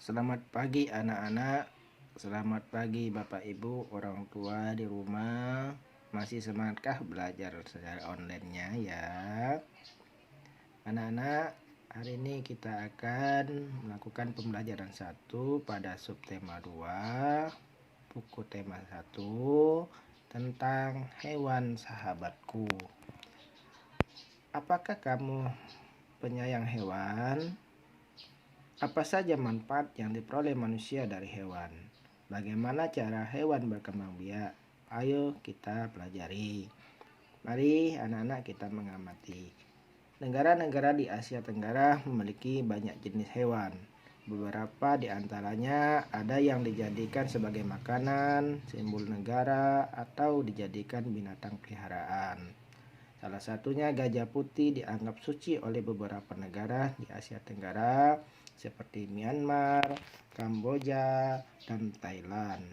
Selamat pagi anak-anak, selamat pagi Bapak Ibu, orang tua di rumah. Masih semangatkah belajar secara online-nya ya? Anak-anak, hari ini kita akan melakukan pembelajaran 1 pada subtema 2, buku tema 1 tentang hewan sahabatku. Apakah kamu penyayang hewan? Apa saja manfaat yang diperoleh manusia dari hewan? Bagaimana cara hewan berkembang biak? Ayo kita pelajari. Mari anak-anak kita mengamati. Negara-negara di Asia Tenggara memiliki banyak jenis hewan. Beberapa di antaranya ada yang dijadikan sebagai makanan, simbol negara, atau dijadikan binatang peliharaan. Salah satunya gajah putih dianggap suci oleh beberapa negara di Asia Tenggara seperti Myanmar, Kamboja, dan Thailand.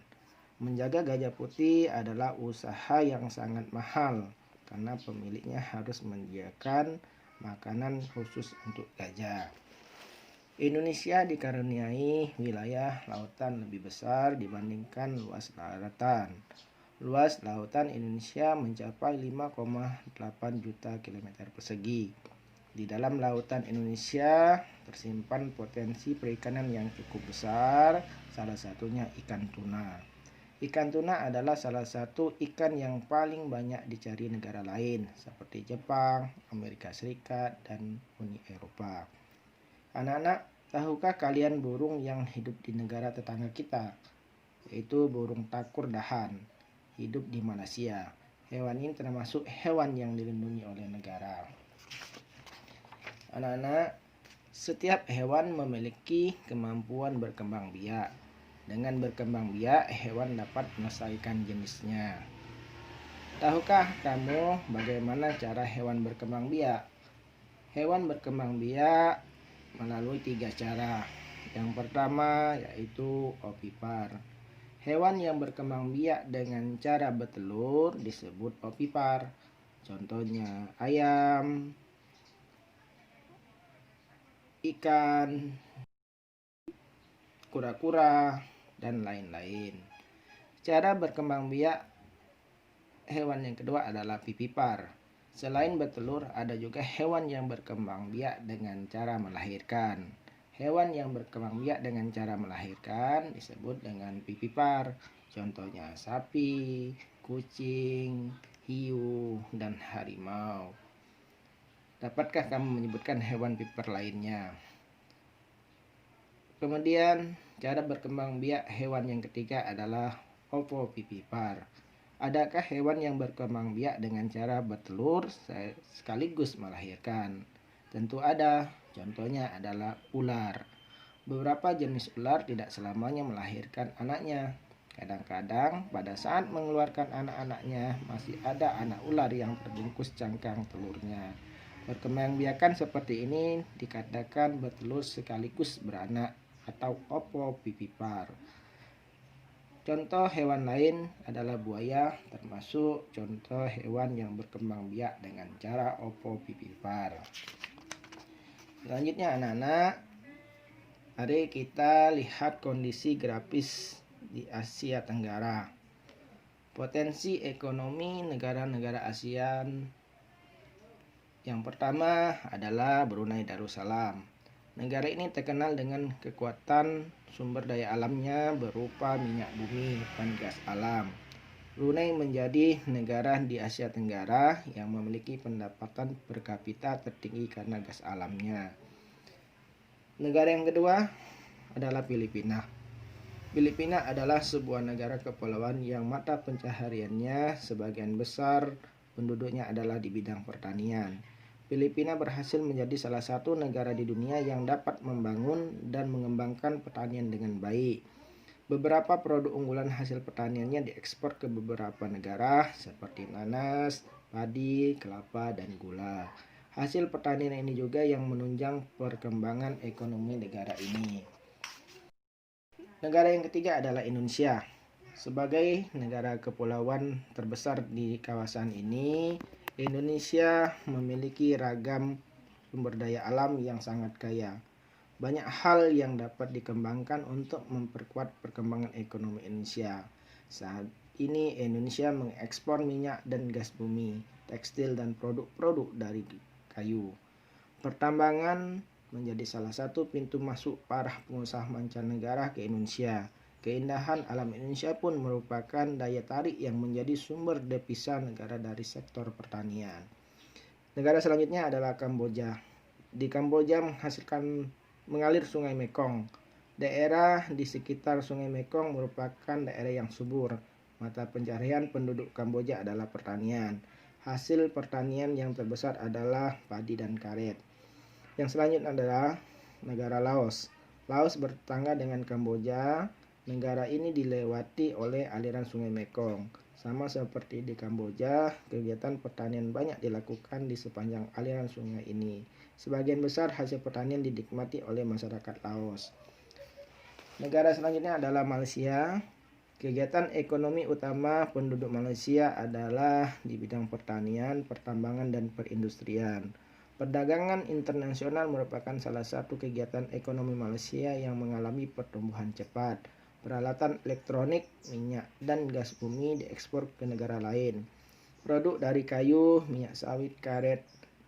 Menjaga gajah putih adalah usaha yang sangat mahal karena pemiliknya harus menyediakan makanan khusus untuk gajah. Indonesia dikaruniai wilayah lautan lebih besar dibandingkan luas daratan. Luas lautan Indonesia mencapai 5,8 juta kilometer persegi. Di dalam lautan Indonesia tersimpan potensi perikanan yang cukup besar, salah satunya ikan tuna. Ikan tuna adalah salah satu ikan yang paling banyak dicari negara lain seperti Jepang, Amerika Serikat, dan Uni Eropa. Anak-anak, tahukah kalian burung yang hidup di negara tetangga kita? Yaitu burung takur dahan, hidup di Malaysia. Hewan ini termasuk hewan yang dilindungi oleh negara. Anak-anak, setiap hewan memiliki kemampuan berkembang biak. Dengan berkembang biak, hewan dapat melestarikan jenisnya. Tahukah kamu bagaimana cara hewan berkembang biak? Hewan berkembang biak melalui 3 cara. Yang pertama yaitu ovipar. Hewan yang berkembang biak dengan cara bertelur disebut ovipar. Contohnya ayam, ikan, kura-kura, dan lain-lain. Cara berkembang biak hewan yang kedua adalah vivipar. Selain bertelur, ada juga hewan yang berkembang biak dengan cara melahirkan. Hewan yang berkembang biak dengan cara melahirkan disebut dengan vivipar. Contohnya sapi, kucing, hiu, dan harimau. Dapatkah kamu menyebutkan hewan vivipar lainnya? Kemudian cara berkembang biak hewan yang ketiga adalah ovovivipar. Adakah hewan yang berkembang biak dengan cara bertelur sekaligus melahirkan? Tentu ada. Contohnya adalah ular. Beberapa jenis ular tidak selamanya melahirkan anaknya. Kadang-kadang pada saat mengeluarkan anak-anaknya masih ada anak ular yang terbungkus cangkang telurnya. Perkembangbiakan seperti ini dikatakan bertelur sekaligus beranak atau ovovivipar. Contoh hewan lain adalah buaya, termasuk contoh hewan yang berkembang biak dengan cara ovovivipar. Selanjutnya anak-anak, mari kita lihat kondisi grafis di Asia Tenggara. Potensi ekonomi negara-negara ASEAN. Yang pertama adalah Brunei Darussalam. Negara ini terkenal dengan kekuatan sumber daya alamnya berupa minyak bumi dan gas alam. Brunei menjadi negara di Asia Tenggara yang memiliki pendapatan per kapita tertinggi karena gas alamnya. Negara yang kedua adalah Filipina. Filipina adalah sebuah negara kepulauan yang mata pencahariannya sebagian besar penduduknya adalah di bidang pertanian. Filipina berhasil menjadi salah satu negara di dunia yang dapat membangun dan mengembangkan pertanian dengan baik. Beberapa produk unggulan hasil pertaniannya diekspor ke beberapa negara seperti nanas, padi, kelapa, dan gula. Hasil pertanian ini juga yang menunjang perkembangan ekonomi negara ini. Negara yang ketiga adalah Indonesia. Sebagai negara kepulauan terbesar di kawasan ini, Indonesia memiliki ragam sumber daya alam yang sangat kaya. Banyak hal yang dapat dikembangkan untuk memperkuat perkembangan ekonomi Indonesia. Saat ini Indonesia mengekspor minyak dan gas bumi, tekstil dan produk-produk dari kayu. Pertambangan menjadi salah satu pintu masuk para pengusaha mancanegara ke Indonesia. Keindahan alam Indonesia pun merupakan daya tarik yang menjadi sumber devisa negara dari sektor pertanian. Negara selanjutnya adalah Kamboja. Di Kamboja mengalir Sungai Mekong. Daerah di sekitar Sungai Mekong merupakan daerah yang subur. Mata pencaharian penduduk Kamboja adalah pertanian. Hasil pertanian yang terbesar adalah padi dan karet. Yang selanjutnya adalah negara Laos. Laos bertetangga dengan Kamboja. Negara ini dilewati oleh aliran Sungai Mekong. Sama seperti di Kamboja, kegiatan pertanian banyak dilakukan di sepanjang aliran sungai ini. Sebagian besar hasil pertanian dinikmati oleh masyarakat Laos. Negara selanjutnya adalah Malaysia. Kegiatan ekonomi utama penduduk Malaysia adalah di bidang pertanian, pertambangan, dan perindustrian. Perdagangan internasional merupakan salah satu kegiatan ekonomi Malaysia yang mengalami pertumbuhan cepat. Peralatan elektronik, minyak, dan gas bumi diekspor ke negara lain. Produk dari kayu, minyak sawit, karet,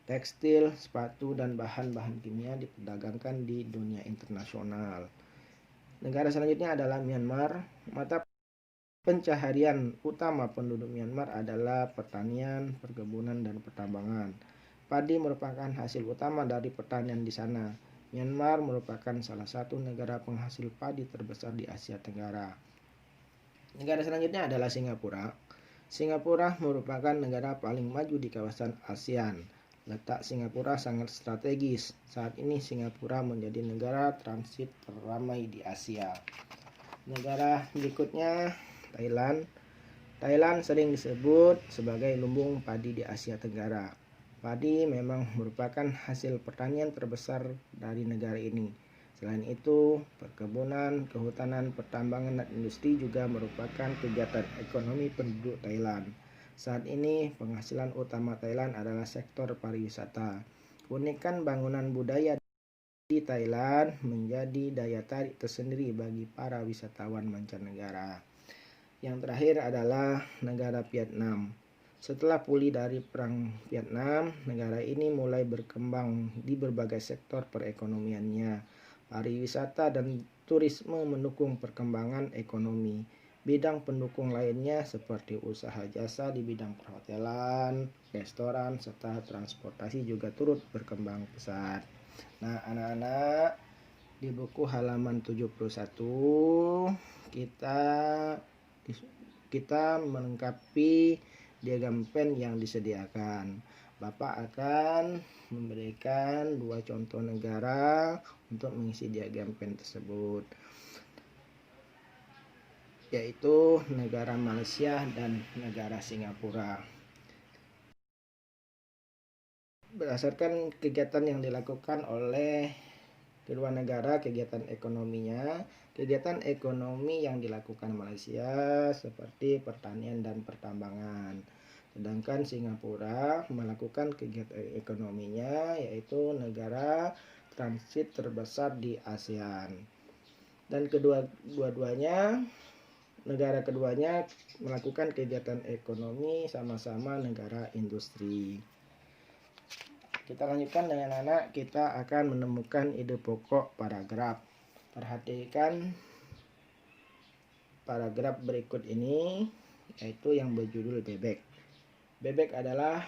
tekstil, sepatu, dan bahan-bahan kimia diperdagangkan di dunia internasional. Negara selanjutnya adalah Myanmar. Mata pencaharian utama penduduk Myanmar adalah pertanian, perkebunan, dan pertambangan. Padi merupakan hasil utama dari pertanian di sana. Myanmar merupakan salah satu negara penghasil padi terbesar di Asia Tenggara. Negara selanjutnya adalah Singapura. Singapura merupakan negara paling maju di kawasan ASEAN. Letak Singapura sangat strategis. Saat ini Singapura menjadi negara transit terramai di Asia. Negara berikutnya Thailand. Thailand sering disebut sebagai lumbung padi di Asia Tenggara. Padi memang merupakan hasil pertanian terbesar dari negara ini. Selain itu, perkebunan, kehutanan, pertambangan, dan industri juga merupakan kegiatan ekonomi penduduk Thailand. Saat ini, penghasilan utama Thailand adalah sektor pariwisata. Keunikan bangunan budaya di Thailand menjadi daya tarik tersendiri bagi para wisatawan mancanegara. Yang terakhir adalah negara Vietnam. Setelah pulih dari perang Vietnam, negara ini mulai berkembang di berbagai sektor perekonomiannya. Pariwisata dan turisme mendukung perkembangan ekonomi. Bidang pendukung lainnya seperti usaha jasa di bidang perhotelan, restoran, serta transportasi juga turut berkembang pesat. Nah, anak-anak, di buku halaman 71 kita melengkapi diagram pen yang disediakan. Bapak akan memberikan 2 contoh negara untuk mengisi diagram pen tersebut, yaitu negara Malaysia dan negara Singapura. Berdasarkan kegiatan yang dilakukan oleh kedua negara, kegiatan ekonomi yang dilakukan Malaysia seperti pertanian dan pertambangan. Sedangkan Singapura melakukan kegiatan ekonominya yaitu negara transit terbesar di ASEAN. Dan negara keduanya melakukan kegiatan ekonomi sama-sama negara industri. Kita lanjutkan dengan anak, kita akan menemukan ide pokok paragraf. Perhatikan paragraf berikut ini, yaitu yang berjudul bebek. Bebek adalah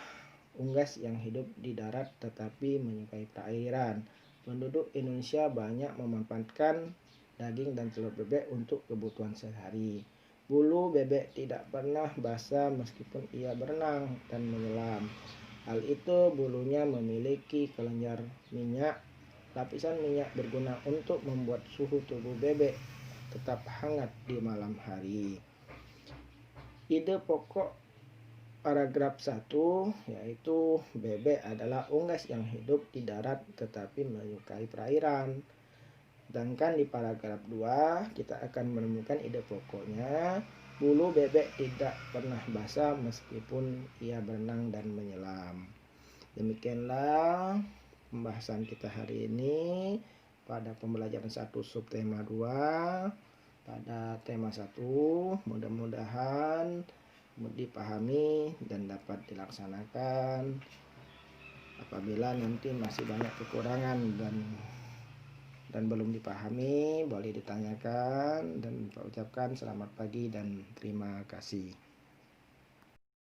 unggas yang hidup di darat tetapi menyukai perairan. Penduduk Indonesia banyak memanfaatkan daging dan telur bebek untuk kebutuhan sehari. Bulu bebek tidak pernah basah meskipun ia berenang dan menyelam. Hal itu bulunya memiliki kelenjar minyak. Lapisan minyak berguna untuk membuat suhu tubuh bebek tetap hangat di malam hari. Ide pokok paragraf 1 yaitu bebek adalah unggas yang hidup di darat tetapi menyukai perairan. Sedangkan di paragraf 2 kita akan menemukan ide pokoknya, bulu bebek tidak pernah basah meskipun ia berenang dan menyelam. Demikianlah pembahasan kita hari ini. pada pembelajaran 1 subtema 2 pada tema 1. Mudah-mudahan dipahami dan dapat dilaksanakan. Apabila nanti masih banyak kekurangan dan belum dipahami, boleh ditanyakan, dan Pak ucapkan selamat pagi dan terima kasih.